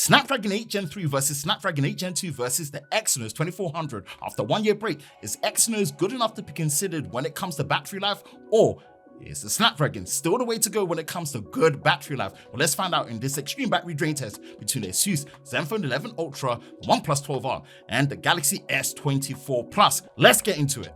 Snapdragon 8 Gen 3 versus Snapdragon 8 Gen 2 versus the Exynos 2400. After 1 year break, is Exynos good enough to be considered when it comes to battery life, or is the Snapdragon still the way to go when it comes to good battery life? Well, let's find out in this extreme battery drain test between the Asus ZenFone 11 Ultra, the OnePlus 12R, and the Galaxy S24 Plus. Let's get into it.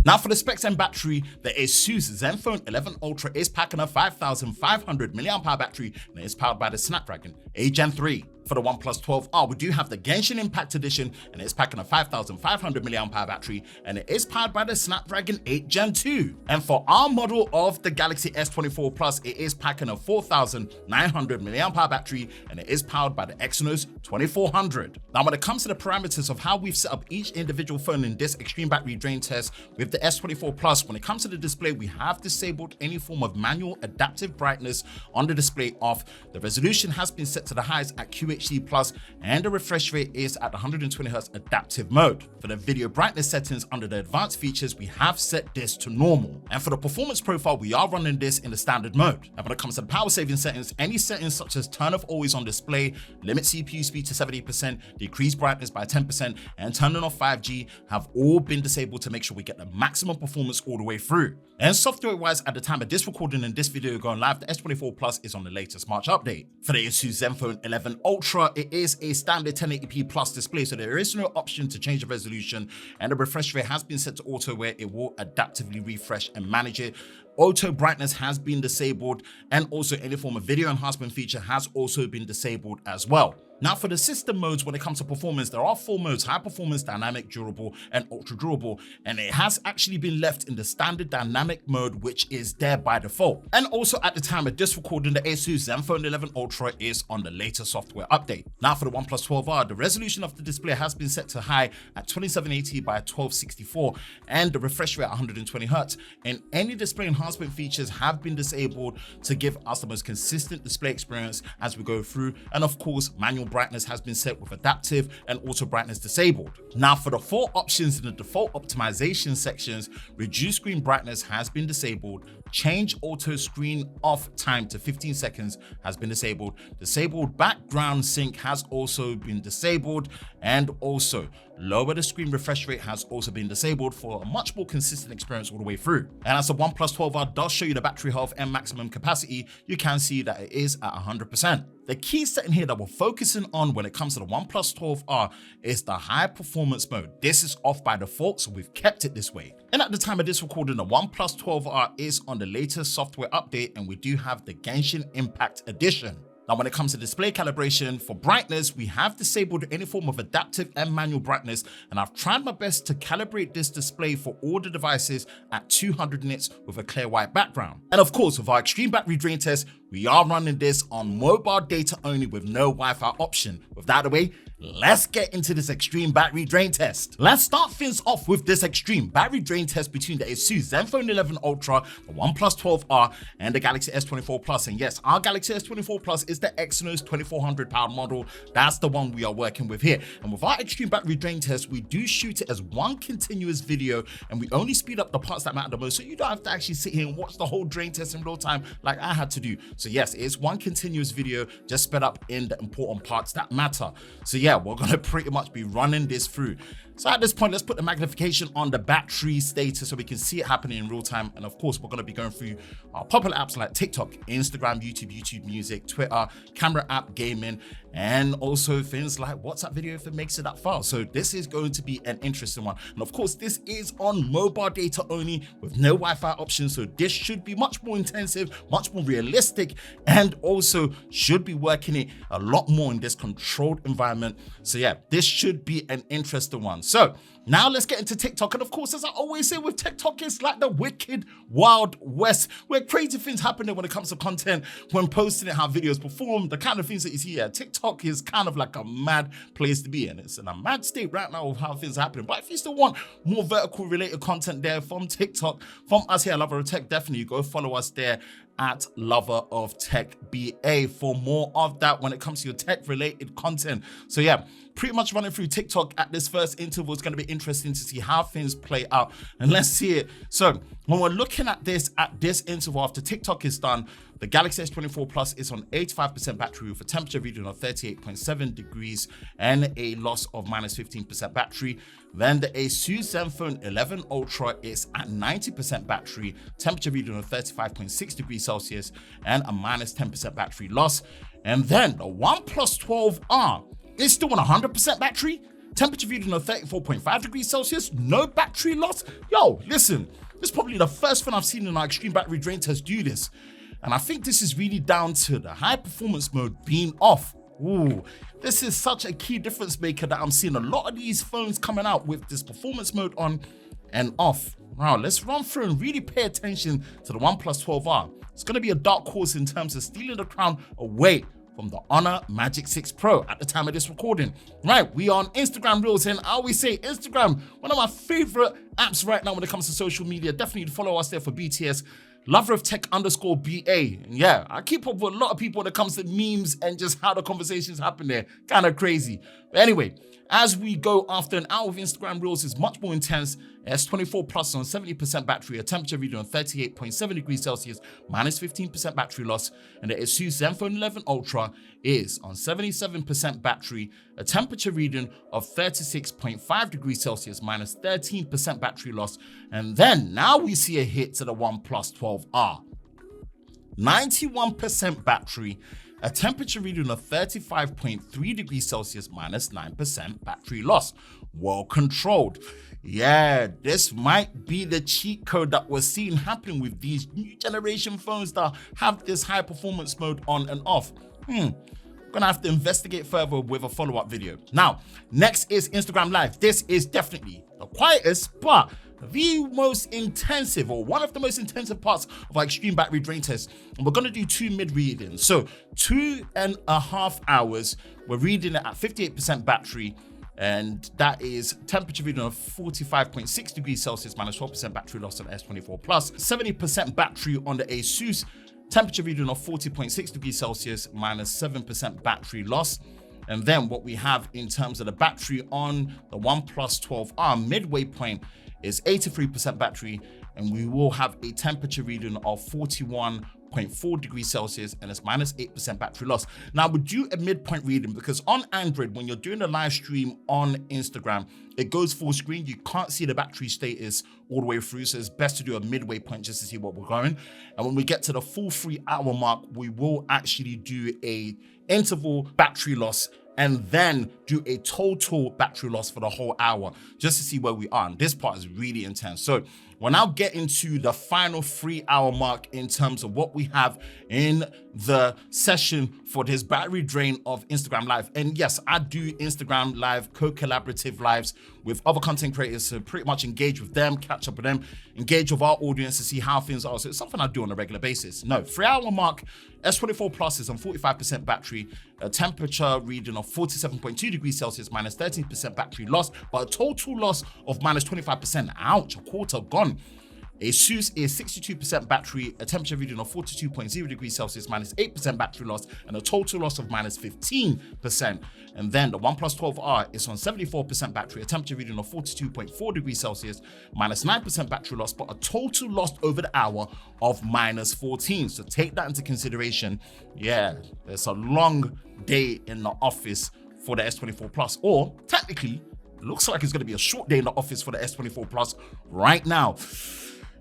Now for the specs and battery, the Asus ZenFone 11 Ultra is packing a 5,500 mAh battery and it is powered by the Snapdragon 8 Gen 3. For the OnePlus 12R, we do have the Genshin Impact Edition and it's packing a 5,500 mAh battery and it is powered by the Snapdragon 8 Gen 2. And for our model of the Galaxy S24 Plus, it is packing a 4,900 mAh battery and it is powered by the Exynos 2400. Now when it comes to the parameters of how we've set up each individual phone in this extreme battery drain test with the S24 Plus, when it comes to the display, we have disabled any form of manual adaptive brightness on the display off. The resolution has been set to the highest at QHD+, and the refresh rate is at 120Hz adaptive mode. For the video brightness settings under the advanced features, we have set this to normal. And for the performance profile, we are running this in the standard mode. And when it comes to the power saving settings, any settings such as turn off always on display, limit CPU speed to 70%, decrease brightness by 10%, and turning off 5G have all been disabled to make sure we get the maximum performance all the way through. And software-wise, at the time of this recording and this video going live, the S24 Plus is on the latest March update. For the Asus ZenFone 11 Ultra, it is a standard 1080p plus display, so there is no option to change the resolution, and the refresh rate has been set to auto, where it will adaptively refresh and manage it. Auto brightness has been disabled, and also any form of video enhancement feature has also been disabled as well. Now for the system modes, when it comes to performance, there are 4 modes: high performance, dynamic, durable, and ultra durable. And it has actually been left in the standard dynamic mode, which is there by default. And also at the time of this recording, the Asus ZenFone 11 Ultra is on the latest software update. Now for the OnePlus 12R, the resolution of the display has been set to high at 2780 by 1264, and the refresh rate at 120Hz. And any display enhancement features have been disabled to give us the most consistent display experience as we go through. And of course, manual brightness has been set with adaptive and auto brightness disabled. Now for the 4 options in the default optimization sections, reduce screen brightness has been disabled, change auto screen off time to 15 seconds has been disabled, disabled background sync has also been disabled, and also lower the screen refresh rate has also been disabled for a much more consistent experience all the way through. And as the OnePlus 12R does show you the battery health and maximum capacity, you can see that it is at 100%. The key setting here that we're focusing on when it comes to the OnePlus 12R is the high performance mode. This is off by default, so we've kept it this way. And at the time of this recording, the OnePlus 12R is on the latest software update, and we do have the Genshin Impact Edition. Now, when it comes to display calibration, for brightness, we have disabled any form of adaptive and manual brightness, and I've tried my best to calibrate this display for all the devices at 200 nits with a clear white background. And of course, with our extreme battery drain test, we are running this on mobile data only with no Wi-Fi option. With that out of the way, let's get into this extreme battery drain test. Let's start things off with this extreme battery drain test between the Asus ZenFone 11 Ultra, the OnePlus 12R, and the Galaxy S24 Plus. And yes, our Galaxy S24 Plus is the Exynos 2400 power model. That's the one we are working with here. And with our extreme battery drain test, we do shoot it as one continuous video, and we only speed up the parts that matter the most, so you don't have to actually sit here and watch the whole drain test in real time like I had to do. So yes, it's one continuous video, just sped up in the important parts that matter. So yeah, we're gonna pretty much be running this through. So at this point, let's put the magnification on the battery status so we can see it happening in real time. And of course, we're gonna be going through our popular apps like TikTok, Instagram, YouTube Music, Twitter, camera app, gaming, and also things like WhatsApp video if it makes it that far. So this is going to be an interesting one. And of course, this is on mobile data only with no Wi-Fi option. So this should be much more intensive, much more realistic, and also should be working it a lot more in this controlled environment. So yeah, this should be an interesting one. So now let's get into TikTok. And of course, as I always say with TikTok, it's like the wicked Wild West, where crazy things happen when it comes to content, when posting it, how videos perform, the kind of things that you see here. TikTok is kind of like a mad place to be in. It's in a mad state right now of how things are happening. But if you still want more vertical related content there from TikTok, from us here at Lover of Tech, definitely go follow us there at Lover of Tech BA for more of that when it comes to your tech related content. So yeah, pretty much running through TikTok at this first interval. It's going to be interesting to see how things play out, and let's see it. So when we're looking at this interval after TikTok is done, the Galaxy S24 Plus is on 85% battery with a temperature reading of 38.7 degrees and a loss of -15% battery. Then the Asus ZenFone 11 Ultra is at 90% battery, temperature reading of 35.6 degrees Celsius and a -10% battery loss. And then the OnePlus 12R is still on 100% battery, temperature reading of 34.5 degrees Celsius, no battery loss. Yo, listen, this is probably the first thing I've seen in our extreme battery drain test do this. And I think this is really down to the high performance mode being off. Ooh, this is such a key difference maker that I'm seeing a lot of these phones coming out with this performance mode on and off. Now, let's run through and really pay attention to the OnePlus 12R. It's going to be a dark horse in terms of stealing the crown away from the Honor Magic 6 Pro at the time of this recording. Right, we are on Instagram Reels, and I always say Instagram, one of my favorite apps right now when it comes to social media. Definitely follow us there for BTS. Lover of Tech _BA. And yeah, I keep up with a lot of people when it comes to memes and just how the conversations happen there. Kind of crazy. But anyway, as we go after an hour of Instagram Reels is much more intense. S24 Plus on 70% battery, a temperature reading on 38.7 degrees Celsius, -15% battery loss. And the Asus ZenFone 11 Ultra is on 77% battery, a temperature reading of 36.5 degrees Celsius, -13% battery loss. And then now we see a hit to the OnePlus 12R. 91% battery, a temperature reading of 35.3 degrees Celsius, -9% battery loss. Well controlled. Yeah, this might be the cheat code that we're seeing happening with these new generation phones that have this high performance mode on and off. I'm gonna have to investigate further with a follow-up video. Now, next is Instagram Live. This is definitely the quietest, but the most intensive, or one of the most intensive parts of our extreme battery drain test. And we're gonna do two mid readings. So 2.5 hours, we're reading it at 58% battery, and that is temperature reading of 45.6 degrees Celsius, -12% battery loss on S24 Plus, 70% battery on the Asus, temperature reading of 40.6 degrees Celsius, -7% battery loss. And then what we have in terms of the battery on the OnePlus 12R midway point is 83% battery, and we will have a temperature reading of 41.4 degrees Celsius, and it's -8% battery loss. Now, we do a midpoint reading because on Android, when you're doing a live stream on Instagram, it goes full screen. You can't see the battery status all the way through, so it's best to do a midway point just to see what we're going. And when we get to the full 3 hour mark, we will actually do a interval battery loss and then do a total battery loss for the whole hour just to see where we are. And this part is really intense. So we're now getting to the final 3 hour mark in terms of what we have in the session for this battery drain of Instagram Live. And yes, I do Instagram Live, co-collaborative lives with other content creators to pretty much engage with them, catch up with them, engage with our audience to see how things are. So it's something I do on a regular basis. No, 3 hour mark, S24 Plus is on 45% battery, a temperature reading of 47.2 degrees Celsius, -13% battery loss, but a total loss of -25%. Ouch, a quarter gone. Asus is 62% battery, a temperature reading of 42.0 degrees Celsius, -8% battery loss, and a total loss of -15%. And then the OnePlus 12R is on 74% battery, a temperature reading of 42.4 degrees Celsius, -9% battery loss, but a total loss over the hour of -14. So take that into consideration. Yeah, there's a long day in the office for the S24 Plus, or technically, it looks like it's going to be a short day in the office for the S24 Plus right now.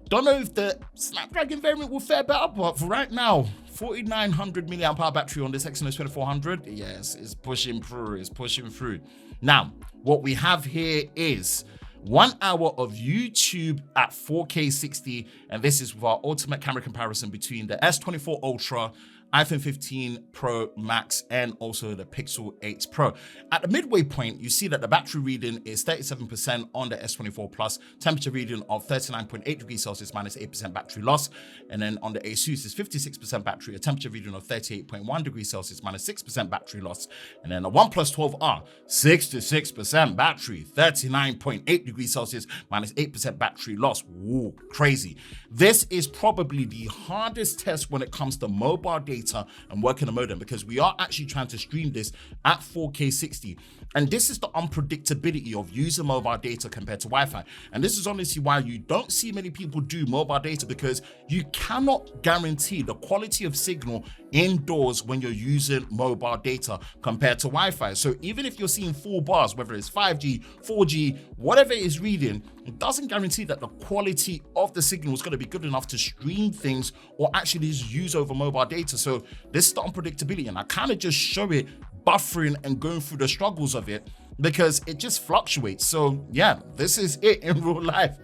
Don't know if the Snapdragon variant will fare better, but for right now, 4900 mAh battery on this Exynos 2400, yes, it's pushing through. Now, what we have here is 1 hour of YouTube at 4K 60, and this is with our ultimate camera comparison between the S24 Ultra iPhone 15 Pro Max, and also the Pixel 8 Pro. At the midway point, you see that the battery reading is 37% on the S24 Plus, temperature reading of 39.8 degrees Celsius minus 8% battery loss. And then on the Asus is 56% battery, a temperature reading of 38.1 degrees Celsius minus 6% battery loss. And then the OnePlus 12R, 66% battery, 39.8 degrees Celsius minus 8% battery loss. Ooh, crazy. This is probably the hardest test when it comes to mobile data and working a modem, because we are actually trying to stream this at 4K 60. And this is the unpredictability of using mobile data compared to Wi-Fi. And this is honestly why you don't see many people do mobile data, because you cannot guarantee the quality of signal indoors when you're using mobile data compared to Wi-Fi. So even if you're seeing full bars, whether it's 5G, 4G, whatever it is reading, it doesn't guarantee that the quality of the signal is going to be good enough to stream things or actually just use over mobile data. So this is the unpredictability, and I kind of just show it buffering and going through the struggles of it because it just fluctuates. So yeah, this is it in real life.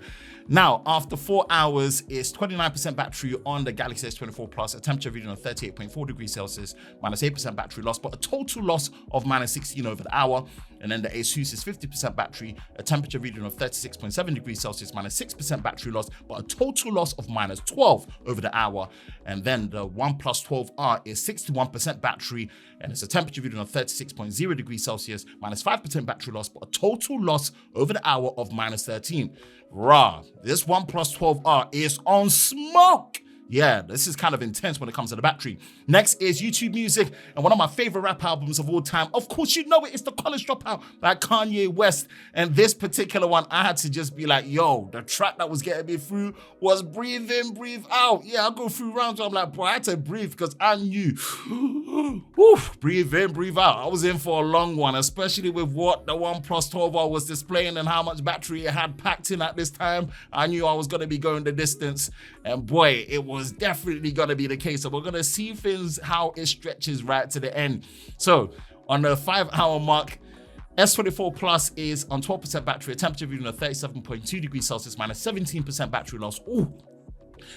Now, after 4 hours, it's 29% battery on the Galaxy S24 Plus, a temperature reading of 38.4 degrees Celsius, minus 8% battery loss, but a total loss of minus 16 over the hour. And then the Asus is 50% battery, a temperature reading of 36.7 degrees Celsius, minus 6% battery loss, but a total loss of minus 12 over the hour. And then the OnePlus 12R is 61% battery, and it's a temperature reading of 36.0 degrees Celsius, minus 5% battery loss, but a total loss over the hour of minus 13. Rah, this OnePlus 12R is on smoke. Yeah, this is kind of intense when it comes to the battery. Next is YouTube Music, and one of my favorite rap albums of all time. Of course, you know it, it's the College Dropout by Kanye West. And this particular one, I had to just be like, yo, the track that was getting me through was Breathe In, Breathe Out. Yeah, I go through rounds where I'm like, bro, I had to breathe because I knew, breathe in, breathe out. I was in for a long one, especially with what the OnePlus 12R was displaying and how much battery it had packed in at this time. I knew I was going to be going the distance, and boy, it was definitely going to be the case. So we're going to see things, how it stretches right to the end. So on the 5 hour mark, S24 Plus is on 12% battery, a temperature reading of 37.2 degrees Celsius, minus 17% battery loss. Ooh.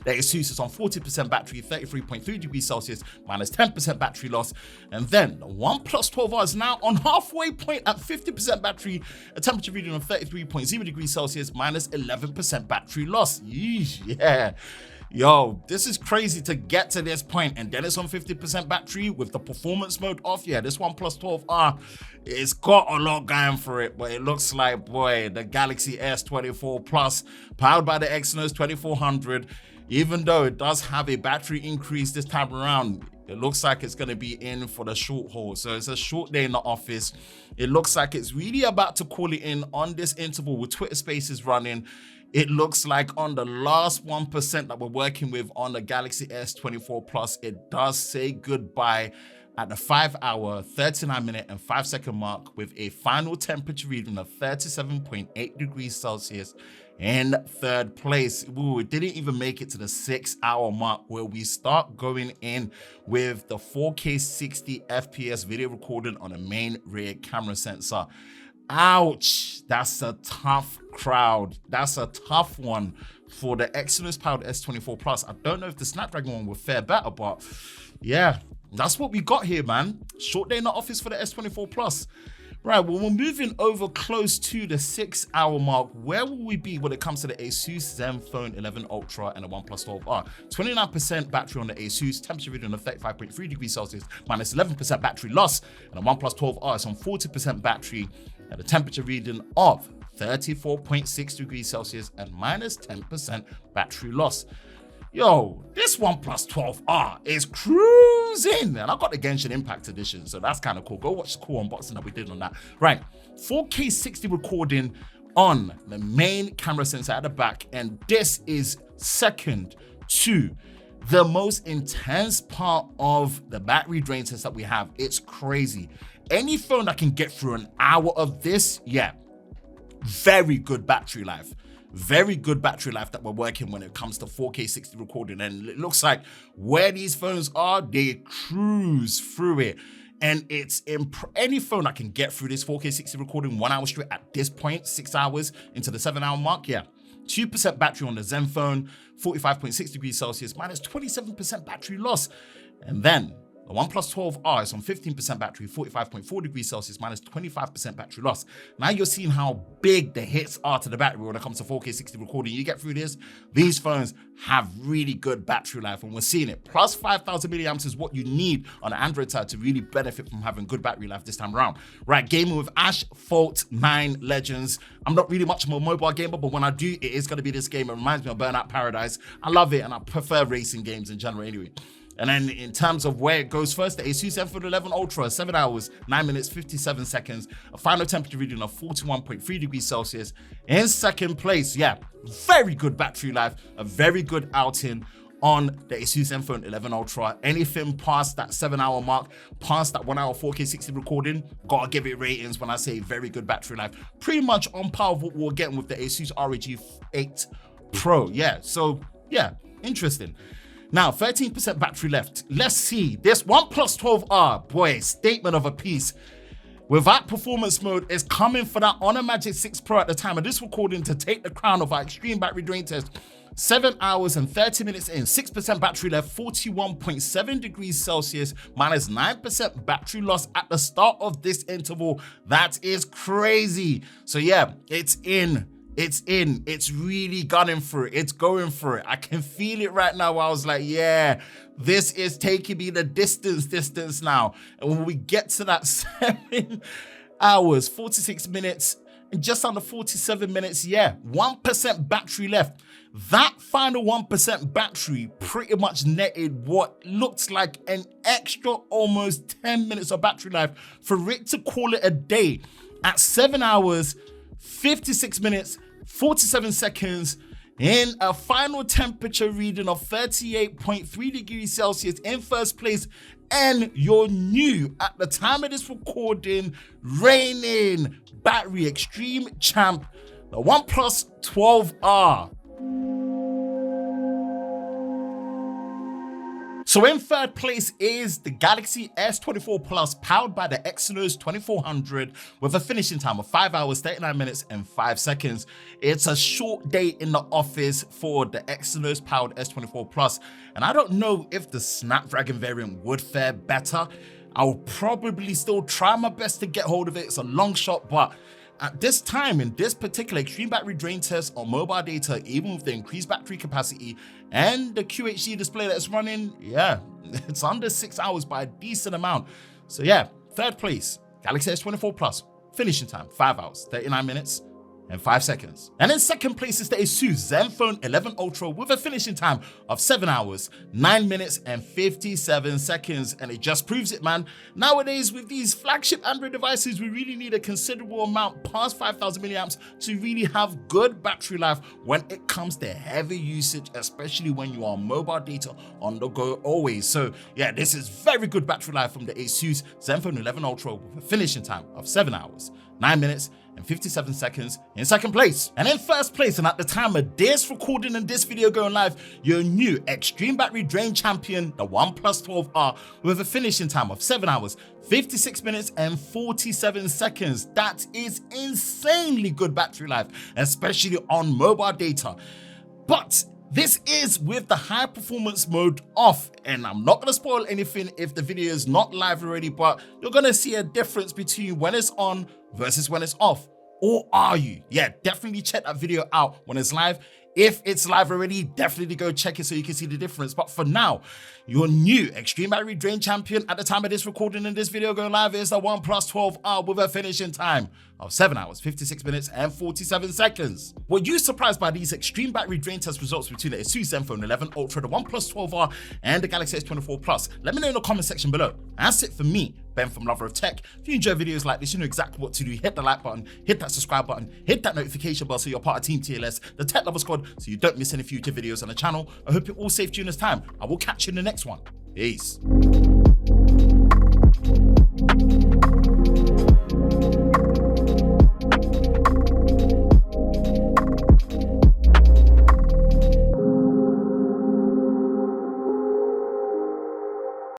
The Asus is on 40% battery, 33.3 degrees Celsius, minus 10% battery loss. And then the OnePlus 12R is now on halfway point at 50% battery, a temperature reading of 33.0 degrees Celsius, minus 11% battery loss. Yeesh, yeah. Yo, this is crazy to get to this point, and then it's on 50% battery with the performance mode off. Yeah, this OnePlus 12R, it's got a lot going for it, but it looks like, boy, the Galaxy S24 Plus, powered by the Exynos 2400, even though it does have a battery increase this time around, it looks like it's going to be in for the short haul. So it's a short day in the office. It looks like it's really about to call it in on this interval with Twitter Spaces running. It looks like on the last 1% that we're working with on the Galaxy S24 Plus, it does say goodbye at the 5 hour, 39 minute and 5 second mark with a final temperature reading of 37.8 degrees Celsius in third place. Ooh, it didn't even make it to the 6 hour mark where we start going in with the 4K 60 FPS video recording on a main rear camera sensor. Ouch, that's a tough crowd. That's a tough one for the Exynos powered S24 Plus. I don't know if the Snapdragon one will fare better, but yeah, that's what we got here, man. Short day in the office for the S24 Plus. Right, well, we're moving over close to the 6 hour mark. Where will we be when it comes to the Asus ZenFone 11 Ultra and the OnePlus 12R? 29% battery on the Asus, temperature reading of 35.3 degrees Celsius, minus 11% battery loss. And the OnePlus 12R is on 40% battery at a temperature reading of 34.6 degrees Celsius and minus 10% battery loss. Yo, this OnePlus 12R is cruising, and I got the Genshin Impact edition, so that's kind of cool. Go watch the cool unboxing that we did on that. Right, 4K 60 recording on the main camera sensor at the back, and this is second to the most intense part of the battery drain test that we have. It's crazy. Any phone that can get through an hour of this, yeah, very good battery life. Very good battery life that we're working when it comes to 4K 60 recording. And it looks like where these phones are, they cruise through it. And it's any phone that can get through this 4K 60 recording 1 hour straight at this point, 6 hours into the 7 hour mark, yeah. 2% battery on the ZenFone, 45.6 degrees Celsius, minus 27% battery loss. And then The OnePlus 12R is on 15% battery, 45.4 degrees Celsius, minus 25% battery loss. Now you're seeing how big the hits are to the battery when it comes to 4K 60 recording. You get through this, these phones have really good battery life, and we're seeing it. Plus 5,000 milliamps is what you need on the Android side to really benefit from having good battery life this time around. Right, gaming with Asphalt 9 Legends. I'm not really much of a mobile gamer, but when I do, it is going to be this game. It reminds me of Burnout Paradise. I love it, and I prefer racing games in general anyway. And then in terms of where it goes first, the Asus ZenFone 11 Ultra, 7 hours, 9 minutes, 57 seconds, a final temperature reading of 41.3 degrees Celsius. In second place, yeah, very good battery life, a very good outing on the Asus ZenFone 11 Ultra. Anything past that 7-hour mark, past that 1 hour 4K 60 recording, gotta give it ratings when I say very good battery life. Pretty much on par with what we're getting with the Asus ROG 8 Pro. Yeah, so yeah, interesting. Now, 13% battery left. Let's see. This OnePlus 12R, boy, statement of a piece. Without performance mode, is coming for that Honor Magic 6 Pro at the time of this recording to take the crown of our extreme battery drain test. 7 hours and 30 minutes in, 6% battery left, 41.7 degrees Celsius, minus 9% battery loss at the start of this interval. That is crazy. So yeah, it's in. It's really gunning for it. It's going for it. I can feel it right now. I was like, yeah, this is taking me the distance now. And when we get to that 7 hours, 46 minutes, and just under 47 minutes, yeah, 1% battery left. That final 1% battery pretty much netted what looks like an extra almost 10 minutes of battery life for it to call it a day at 7 hours, 56 minutes, 47 seconds, in a final temperature reading of 38.3 degrees Celsius in first place, and your new, at the time of this recording, reigning battery extreme champ, the OnePlus 12R. So in third place is the Galaxy S24 Plus, powered by the Exynos 2400, with a finishing time of 5 hours, 39 minutes, and 5 seconds. It's a short day in the office for the Exynos powered S24 Plus, and I don't know if the Snapdragon variant would fare better. I'll probably still try my best to get hold of it. It's a long shot, but at this time, in this particular extreme battery drain test on mobile data, even with the increased battery capacity and the QHD display that's running, yeah, it's under 6 hours by a decent amount. So yeah, third place, Galaxy S24 Plus, finishing time, 5 hours, 39 minutes, and 5 seconds. And in second place is the Asus ZenFone 11 Ultra with a finishing time of 7 hours, 9 minutes, and 57 seconds. And it just proves it, man. Nowadays, with these flagship Android devices, we really need a considerable amount past 5,000 milliamps to really have good battery life when it comes to heavy usage, especially when you are on mobile data on the go always. So yeah, this is very good battery life from the Asus ZenFone 11 Ultra with a finishing time of 7 hours, 9 minutes, and 57 seconds in second place. And in first place, and at the time of this recording and this video going live, your new extreme battery drain champion, the OnePlus 12R, with a finishing time of 7 hours, 56 minutes, and 47 seconds. That is insanely good battery life, especially on mobile data. But this is with the high performance mode off, and I'm not going to spoil anything if the video is not live already, but you're going to see a difference between when it's on versus when it's off. Or are you? Yeah, definitely check that video out when it's live. If it's live already, definitely go check it so you can see the difference. But for now, your new extreme battery drain champion at the time of this recording and this video going live is the OnePlus 12R with a finishing time of 7 hours, 56 minutes, and 47 seconds. Were you surprised by these extreme battery drain test results between the Asus ZenFone 11 Ultra, the OnePlus 12R, and the Galaxy S24 Plus? Let me know in the comment section below. That's it for me, Ben from Lover of Tech. If you enjoy videos like this, you know exactly what to do. Hit the like button, hit that subscribe button, hit that notification bell so you're part of Team TLS, the Tech Lover Squad, so you don't miss any future videos on the channel. I hope you're all safe during this time. I will catch you in the next one. Peace.